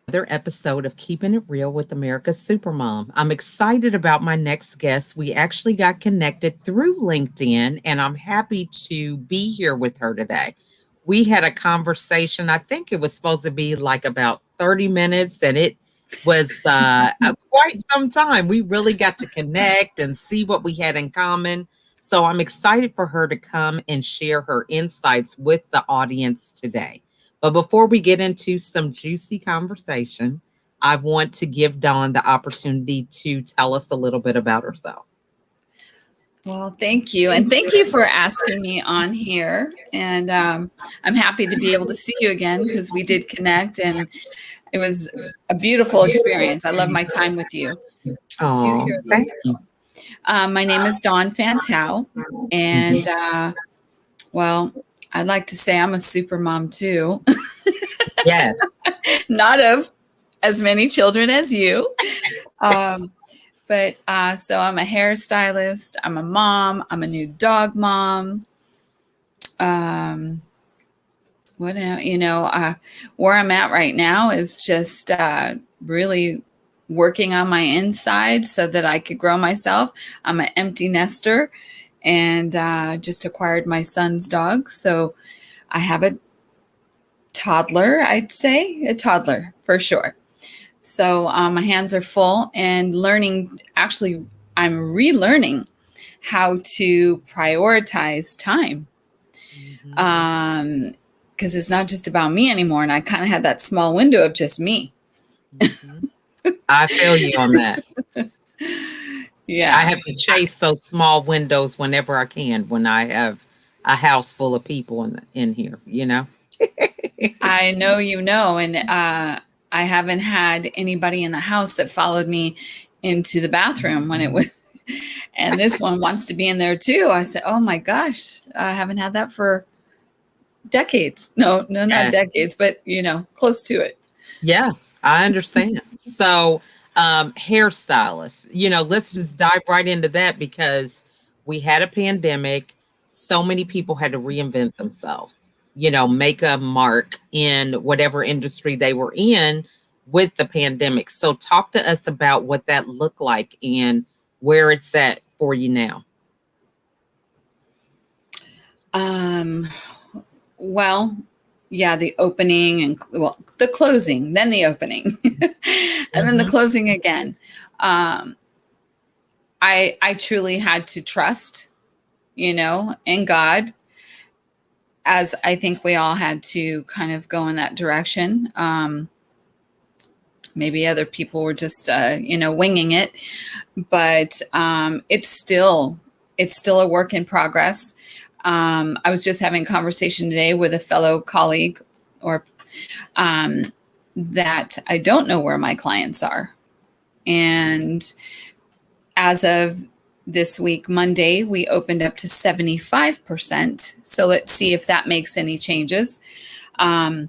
another episode of Keeping It Real with America's Supermom. I'm excited about my next guest. We actually got connected through LinkedIn, and I'm happy to be here with her today. We had a conversation, I think it was supposed to be like about 30 minutes, and it was quite some time. We really got to connect and see what we had in common. So I'm excited for her to come and share her insights with the audience today. But before we get into some juicy conversation, I want to give Dawn the opportunity to tell us a little bit about herself. Well, thank you. And thank you for asking me on here. And I'm happy to be able to see you again because we did connect and it was a beautiful experience. I love my time with you. Oh, thank you. My name is Dawn Fantau. And well, I'd like to say I'm a super mom too. Yes. Not of as many children as you. But so I'm a hairstylist, I'm a mom, I'm a new dog mom. Where I'm at right now is just really working on my inside so that I could grow myself. I'm an empty nester and just acquired my son's dog. So I have a toddler, I'd say, a toddler for sure. So my hands are full and learning, actually, I'm relearning how to prioritize time. Because it's not just about me anymore. And I kind of had that small window of just me. I feel you on that. Yeah. I have to chase those small windows whenever I can when I have a house full of people in here, you know? I know you know. And I haven't had anybody in the house that followed me into the bathroom when it was, and this one wants to be in there too. I said, oh my gosh, I haven't had that for decades. No, not decades, but close to it. Yeah, I understand. So, hairstylist, let's just dive right into that because we had a pandemic. So many people had to reinvent themselves, make a mark in whatever industry they were in with the pandemic. So talk to us about what that looked like and where it's at for you now. Well, yeah, the opening and the closing, then the opening, and then the closing again. I truly had to trust, in God, as I think we all had to kind of go in that direction. Maybe other people were just, winging it, but it's still a work in progress. I was just having a conversation today with a fellow colleague that I don't know where my clients are. And as of this week, Monday, we opened up to 75%. So let's see if that makes any changes. And,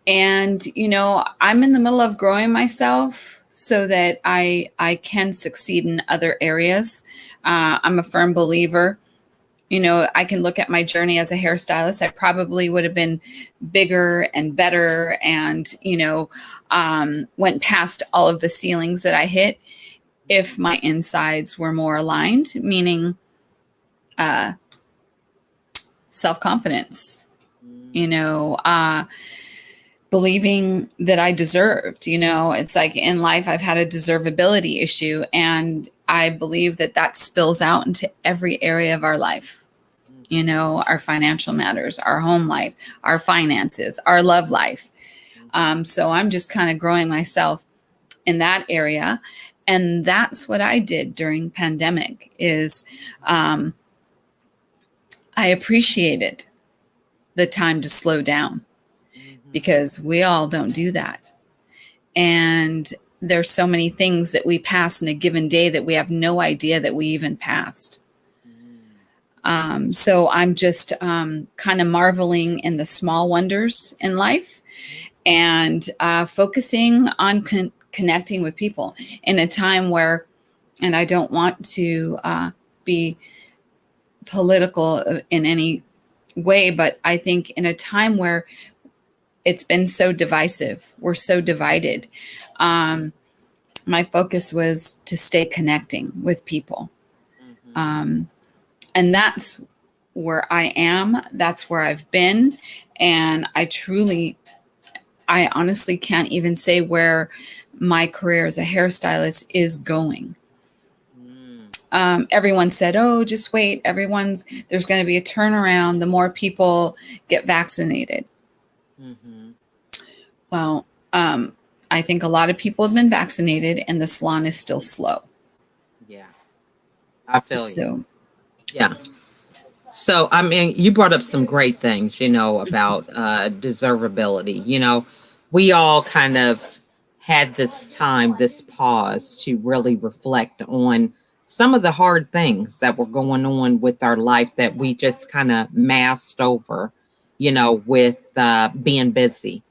I'm in the middle of growing myself so that I can succeed in other areas. I'm a firm believer. I can look at my journey as a hairstylist. I probably would have been bigger and better and, went past all of the ceilings that I hit if my insides were more aligned, meaning self-confidence, believing that I deserved. It's like in life, I've had a deservability issue, and I believe that spills out into every area of our life. Our financial matters, our home life, our finances, our love life. So I'm just kind of growing myself in that area. And that's what I did during pandemic is I appreciated the time to slow down because we all don't do that. And there's so many things that we pass in a given day that we have no idea that we even passed. So I'm just kind of marveling in the small wonders in life and focusing on connecting with people in a time where, and I don't want to be political in any way, but I think in a time where it's been so divisive. We're so divided. Um, my focus was to stay connecting with people. Mhm. Um, and that's where I am. That's where I've been. And I honestly can't even say where my career as a hairstylist is going. Mm. Everyone said, "Oh, just wait. There's going to be a turnaround the more people get vaccinated." Mhm. Well, I think a lot of people have been vaccinated, and the salon is still slow. Yeah, I feel you. So, Yeah. So, I mean, you brought up some great things, about deservability. We all kind of had this time, this pause to really reflect on some of the hard things that were going on with our life that we just kind of masked over, with being busy,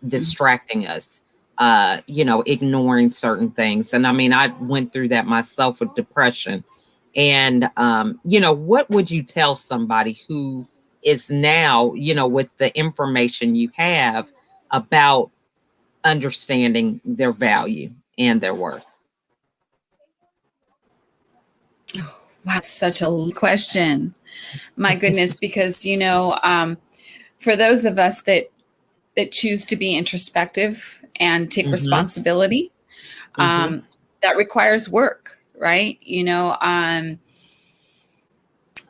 distracting us, ignoring certain things. And I mean, I went through that myself with depression. And, what would you tell somebody who is now, with the information you have about understanding their value and their worth? wow, such a question. My goodness, because for those of us that choose to be introspective and take Hmm. responsibility, Hmm. that requires work, right?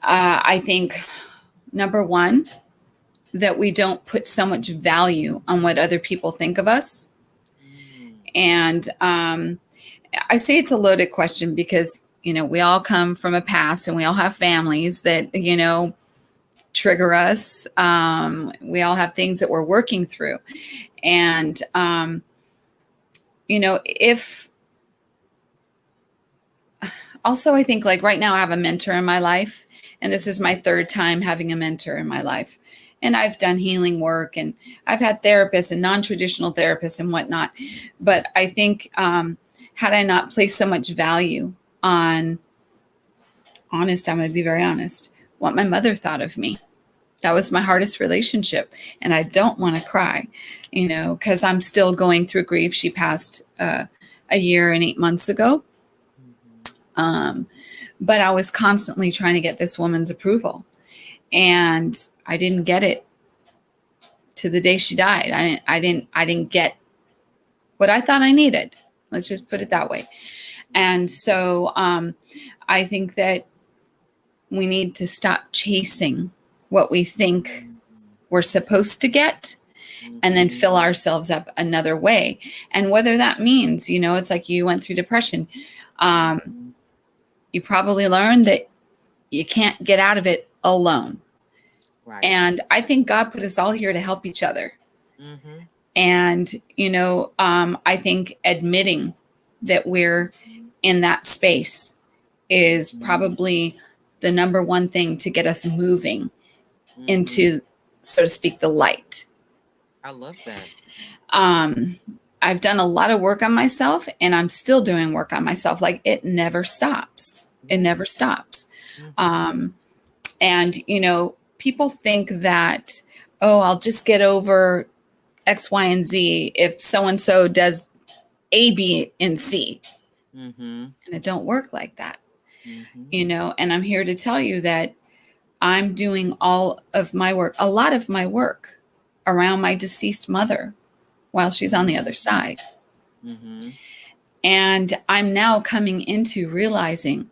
I think number one, that we don't put so much value on what other people think of us. And I say it's a loaded question because, we all come from a past and we all have families that, trigger us. We all have things that we're working through. And, if also, I think like right now I have a mentor in my life, and this is my third time having a mentor in my life. And I've done healing work and I've had therapists and non traditional therapists and whatnot. But I think, had I not placed so much value on, honest, I'm going to be very honest, what my mother thought of me. That was my hardest relationship. And I don't want to cry, because I'm still going through grief. She passed a year and 8 months ago. Um, but I was constantly trying to get this woman's approval, and I didn't get it to the day she died. I didn't get what I thought I needed. Let's just put it that way. And so I think that we need to stop chasing what we think we're supposed to get and then Hmm. fill ourselves up another way. And whether that means, it's like you went through depression. Hmm. You probably learned that you can't get out of it alone. Right. And I think God put us all here to help each other. Hmm. And, I think admitting that we're in that space is probably the number one thing to get us moving Hmm. into, so to speak, the light. I love that. Um, I've done a lot of work on myself and I'm still doing work on myself. Like it never stops. It Yeah. never stops. Hmm. Um, and, people think that, oh, I'll just get over X, Y, and Z if so and so does A, B, and C. Hmm. And it don't work like that, Hmm. and I'm here to tell you that I'm doing all of my work, a lot of my work around my deceased mother while she's on the other side. Hmm. And I'm now coming into realizing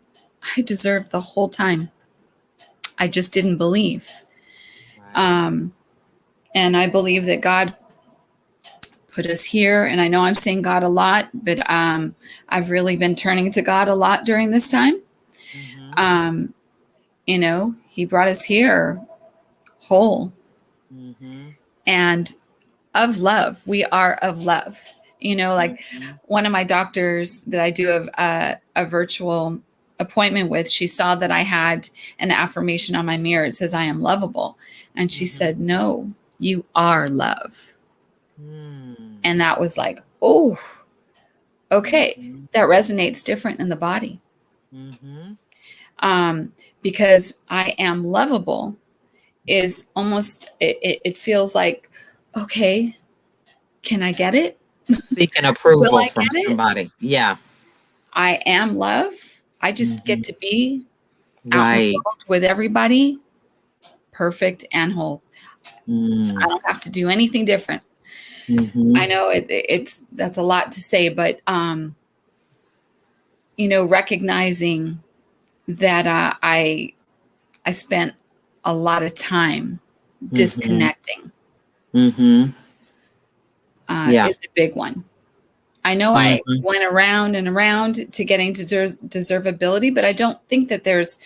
I deserved the whole time. I just didn't believe. Right. Um, and I believe that God put us here. And I know I'm saying God a lot, but I've really been turning to God a lot during this time. Hmm. Um, He brought us here whole Hmm. and of love. We are of love. Like Hmm. one of my doctors that I do a virtual appointment with, she saw that I had an affirmation on my mirror. It says, I am lovable. And she Hmm. said, no, you are love. Hmm. And that was like, oh, okay. Hmm. That resonates different in the body. Hmm. Um, because I am lovable is almost, it feels like, okay, can I get it? Seeking Will approval I from get it? somebody. Yeah. I am love. I just get Mhm. to be out in the Right. world with everybody, perfect and whole. I Mm. don't have to do anything different. I Mhm. know it's that's a lot to say, but recognizing that I spent a lot of time Mhm. disconnecting Mhm. Yeah. is a big one. I know I Mhm. went around and around to getting to deservability, but I don't think that there's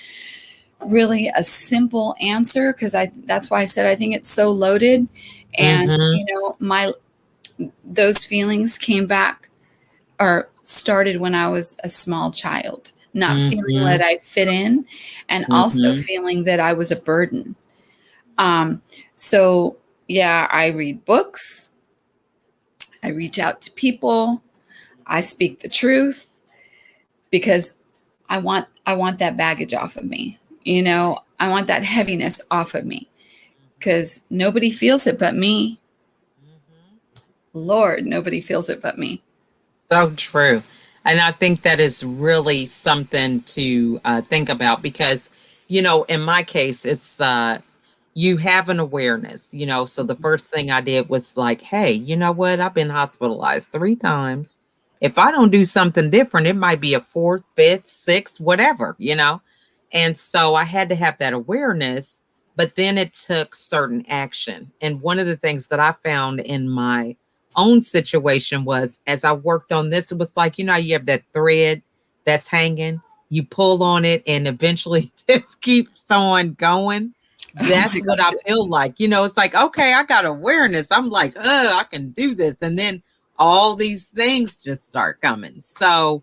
really a simple answer, because I that's why I said I think it's so loaded. And Mhm. my those feelings came back or started when I was a small child, not feeling that Mhm. I fit in, and also Mhm. feeling that I was a burden. Um, so yeah, I read books, I reach out to people, I speak the truth, because I want that baggage off of me. I want that heaviness off of me, because nobody feels it but me. Mhm. Lord, nobody feels it but me. So true. And I think that is really something to think about because, in my case, it's you have an awareness, So the first thing I did was like, hey, you know what? I've been hospitalized 3 times. If I don't do something different, it might be a fourth, fifth, sixth, whatever. And so I had to have that awareness, but then it took certain action. And one of the things that I found in my own situation was as I worked on this, it was like, how you have that thread that's hanging, you pull on it, and eventually it keeps on going. Oh That's my what gosh, I feel yes. like. It's like, okay, I got awareness. I'm like, I can do this. And then all these things just start coming. So,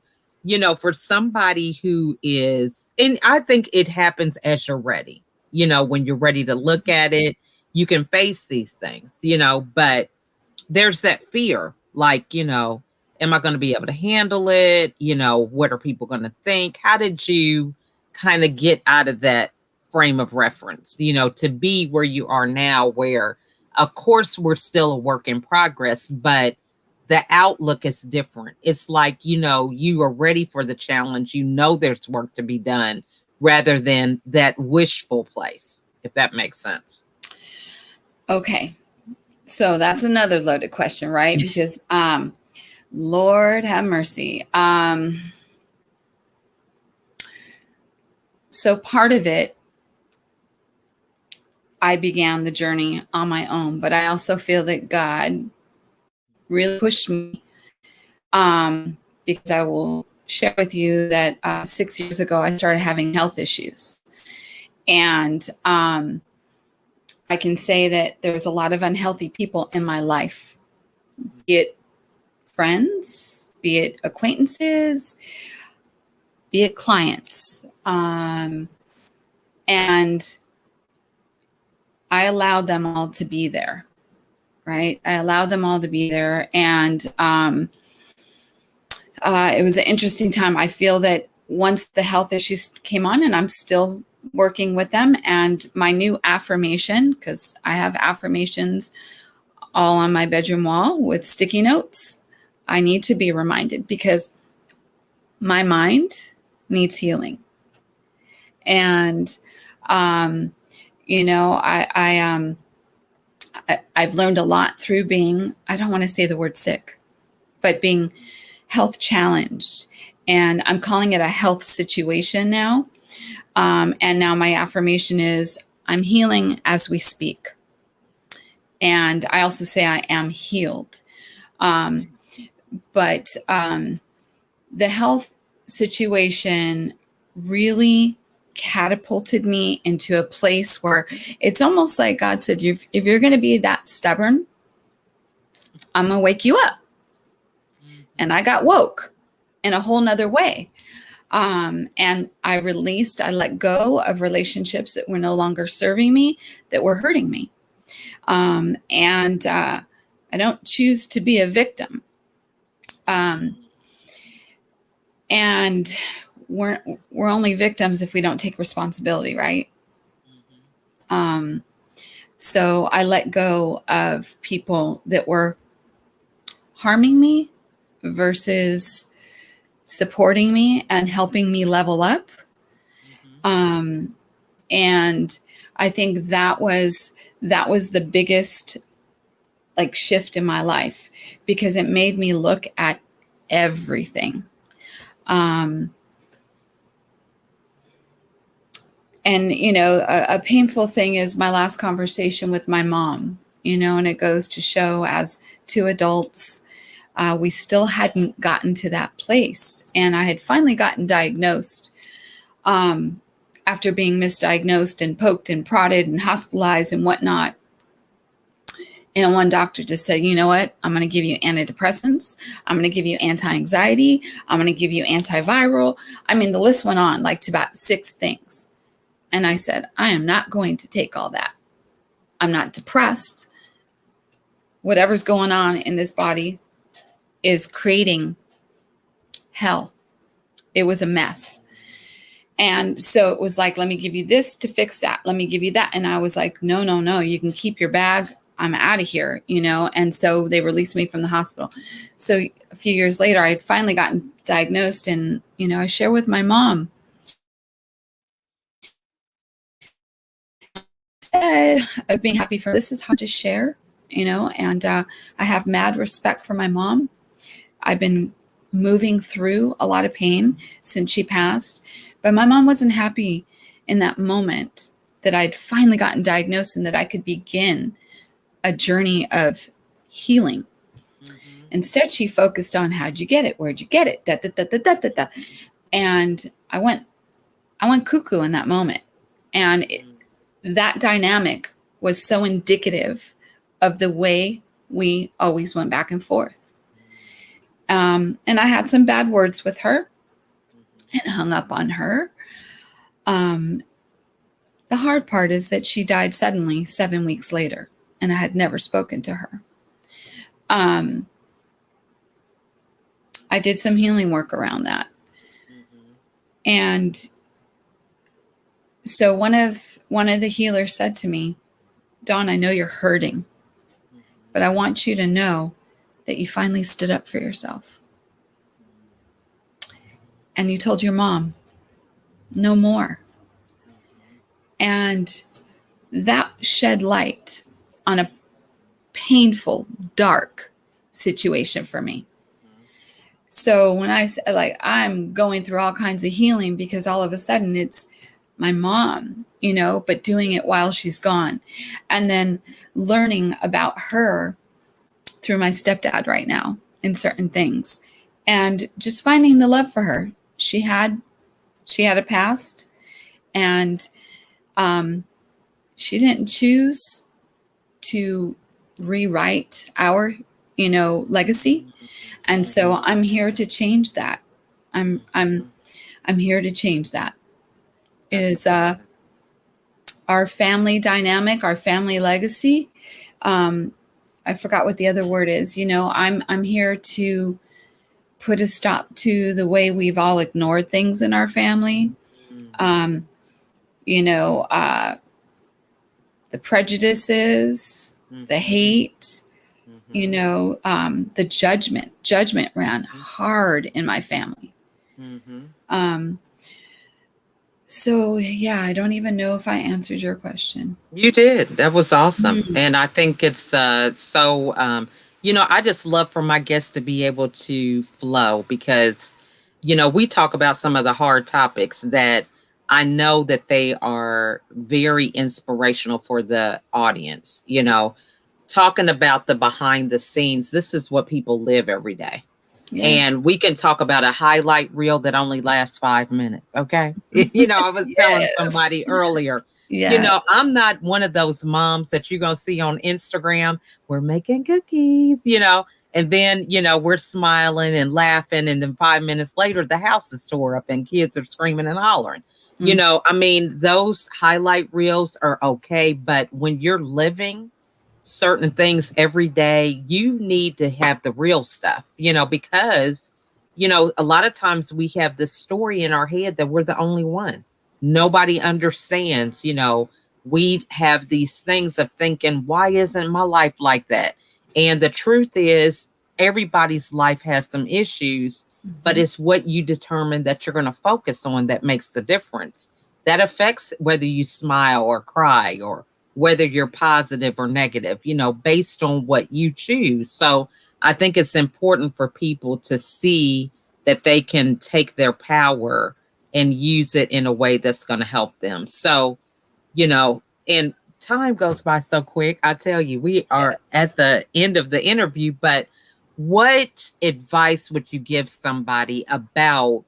for somebody who is, and I think it happens as you're ready, when you're ready to look at it, you can face these things, but there's that fear like, am I going to be able to handle it? What are people going to think? How did you kind of get out of that frame of reference, to be where you are now, where of course we're still a work in progress, but the outlook is different. It's like, you are ready for the challenge, there's work to be done rather than that wishful place, if that makes sense. Okay. So that's another loaded question, right? Because Lord have mercy. So part of it, I began the journey on my own, but I also feel that God really pushed me, because I will share with you that 6 years ago I started having health issues, and I can say that there was a lot of unhealthy people in my life, be it friends, be it acquaintances, be it clients, and I allowed them all to be there, right? I allowed them all to be there, and it was an interesting time. I feel that once the health issues came on, and I'm still working with them, and my new affirmation, because I have affirmations all on my bedroom wall with sticky notes, I need to be reminded because my mind needs healing. And, um, I've learned a lot through being, I don't want to say the word sick, but being health challenged. And I'm calling it a health situation now. And now my affirmation is I'm healing as we speak. And I also say I am healed. Um, but the health situation really catapulted me into a place where it's almost like God said, if you're going to be that stubborn, I'm going to wake you up. And Mhm. I got woke in a whole nother way. And I let go of relationships that were no longer serving me, that were hurting me. And I don't choose to be a victim. Um, and we're only victims if we don't take responsibility, right? Mhm. Um, So I let go of people that were harming me versus supporting me and helping me level up. Mhm. Um, and I think that was the biggest like shift in my life, because it made me look at everything. Um, and a painful thing is my last conversation with my mom. And it goes to show, as two adults, we still hadn't gotten to that place, and I had finally gotten diagnosed, um, after being misdiagnosed and poked and prodded and hospitalized and whatnot. And one doctor just said, you know what? I'm going to give you antidepressants. I'm going to give you anti-anxiety. I'm going to give you antiviral. I mean, the list went on like to about 6 things. And I said, I am not going to take all that. I'm not depressed. Whatever's going on in this body is creating hell. It was a mess. And so it was like, let me give you this to fix that. Let me give you that. And I was like, no, no, no, you can keep your bag. I'm out of here, And so they released me from the hospital. So a few years later, I had finally gotten diagnosed, and, I share with my mom, of being happy for this is how to share, and I have mad respect for my mom. I've been moving through a lot of pain since she passed, but my mom wasn't happy in that moment that I'd finally gotten diagnosed and that I could begin a journey of healing. Mhm. Instead, she focused on, how'd you get it? Where'd you get it? Da, da, da, da, da, da, da. And I went cuckoo in that moment. And that dynamic was so indicative of the way we always went back and forth. And I had some bad words with her and hung up on her. Um, the hard part is that she died suddenly 7 weeks later, and I had never spoken to her. Um, I did some healing work around that. Mhm. And so one of the healers said to me, Dawn, I know you're hurting, but Mhm. I want you to know that you finally stood up for yourself. And you told your mom, no more. Mhm. And that shed light on a painful, dark situation for me. Mhm. So when I say, like, I'm going through all kinds of healing, because all of a sudden it's my mom, but doing it while she's gone. And then learning about her through my stepdad right now in certain things, and just finding the love for her. She had a past, and um, she didn't choose to rewrite our, legacy. And so Mhm. I'm here to change that. I'm I'm Mhm. I'm here to change that. That's Is good. our family dynamic, our family legacy. Um, I forgot what the other word is. I'm here to put a stop to the way we've all ignored things in our family. Mhm. Um, you know, uh, the prejudices, the Mhm. hate, Mhm. the judgment. Judgment ran Mhm. hard in my family. Mhm. Um, so yeah, I don't even know if I answered your question. You did. That was awesome. Mm, And I think it's so I just love for my guests to be able to flow because we talk about some of the hard topics that I know that they are very inspirational for the audience, talking about the behind the scenes. This is what people live every day. yes. And we can talk about a highlight reel that only lasts 5 minutes. Okay. I was telling Yes. somebody earlier, Yes. I'm not one of those moms that you're going to see on Instagram. We're making cookies, and then, we're smiling and laughing. And then 5 minutes later, the house is tore up and kids are screaming and hollering. Mm, I mean, those highlight reels are okay. But when you're living certain things every day, you need to have the real stuff, because, a lot of times we have this story in our head that we're the only one. Nobody understands, we have these things of thinking, why isn't my life like that? And the truth is, everybody's life has some issues, but Mhm. it's what you determine that you're going to focus on that makes the difference. That affects whether you smile or cry, or whether you're positive or negative, based on what you choose. So I think it's important for people to see that they can take their power and use it in a way that's going to help them. So, and time goes by so quick. I tell you, we are Yes. at the end of the interview, but what advice would you give somebody about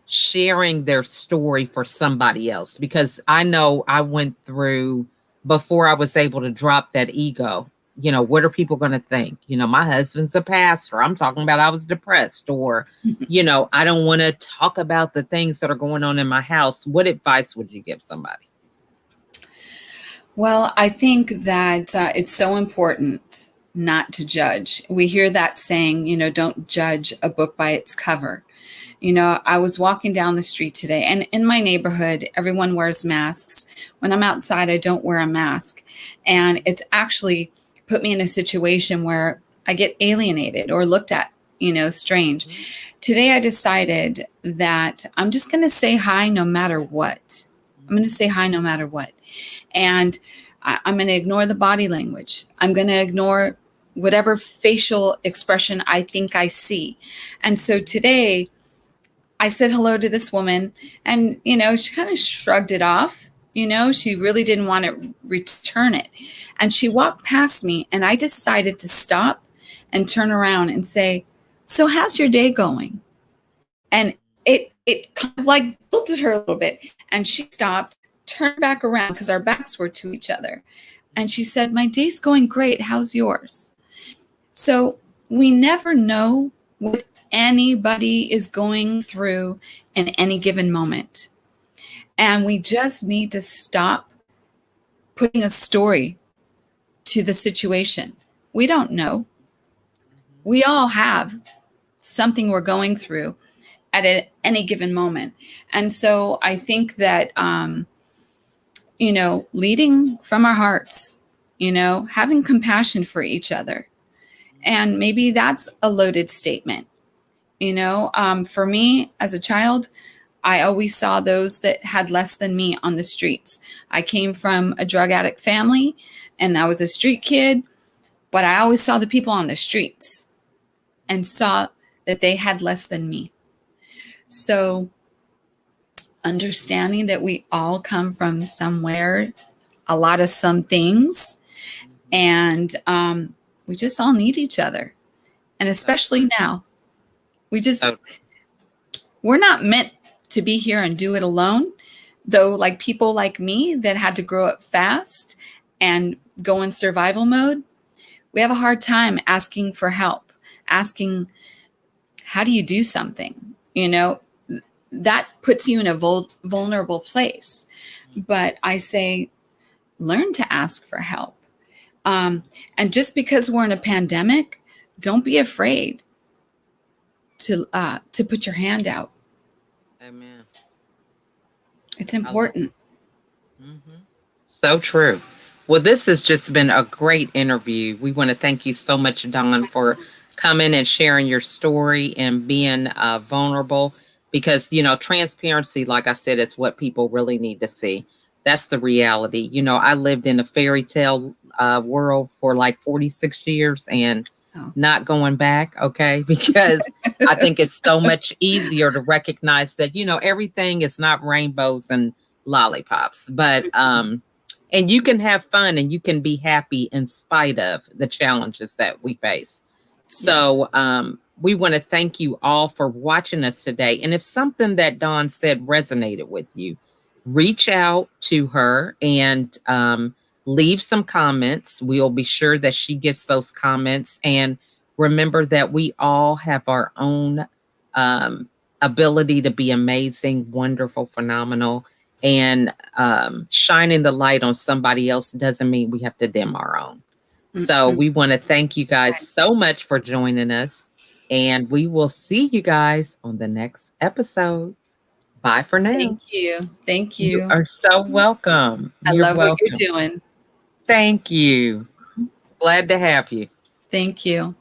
sharing their story for somebody else? Because I know I went through, before I was able to drop that ego. What are people going to think? My husband's a pastor. I'm talking about I was depressed, or, I don't want to talk about the things that are going on in my house. What advice would you give somebody? Well, I think that it's so important not to judge. We hear that saying, don't judge a book by its cover. I was walking down the street today, and in my neighborhood, everyone wears masks. When I'm outside, I don't wear a mask. And it's actually put me in a situation where I get alienated or looked at, strange. Mhm. Today, I decided that I'm just going to say hi no matter what. I'm going to say hi no matter what. And I'm going to ignore the body language. I'm going to ignore whatever facial expression I think I see. And so today, I said hello to this woman, and she kind of shrugged it off. She really didn't want to return it. And she walked past me, and I decided to stop and turn around and say, "So how's your day going?" And it kind of like tilted her a little bit, and she stopped, turned back around because our backs were to each other. And she said, "My day's going great. How's yours?" So we never know what anybody is going through in any given moment. And we just need to stop putting a story to the situation. We don't know. We all have something we're going through at any given moment. And so I think that, leading from our hearts, having compassion for each other. And maybe that's a loaded statement. For me as a child, I always saw those that had less than me on the streets. I came from a drug addict family and I was a street kid, but I always saw the people on the streets and saw that they had less than me. So, understanding that we all come from somewhere, a lot of some things, and we just all need each other. And So especially true. now, we just, So true. we're not meant to be here and do it alone. Though, like people like me that had to grow up fast and go in survival mode, we have a hard time asking for help, asking, how do you do something? That puts you in a vulnerable place. But I say, learn to ask for help. And just because we're in a pandemic, don't be afraid to put your hand out. Amen. It's I love important. it. So true. Well, this has just been a great interview. We want to thank you so much, Dawn, for coming and sharing your story and being vulnerable, because, transparency, like I said, is what people really need to see. That's the reality. I lived in a fairy tale world for like 46 years and Oh. not going back. Okay. Because I think it's so much easier to recognize that, everything is not rainbows and lollipops, but, and you can have fun and you can be happy in spite of the challenges that we face. Yes. So, we want to thank you all for watching us today. And if something that Dawn said resonated with you, reach out to her and leave some comments. We'll be sure that she gets those comments. And remember that we all have our own um, ability to be amazing, wonderful, phenomenal. And shining the light on somebody else doesn't mean we have to dim our own. So Mm-mm. we want to thank you guys so much for joining us. And we will see you guys on the next episode. Bye for now. Thank you. Thank You you. are so welcome. I You're love what you're welcome. doing. Thank you. Glad to have you. Thank you.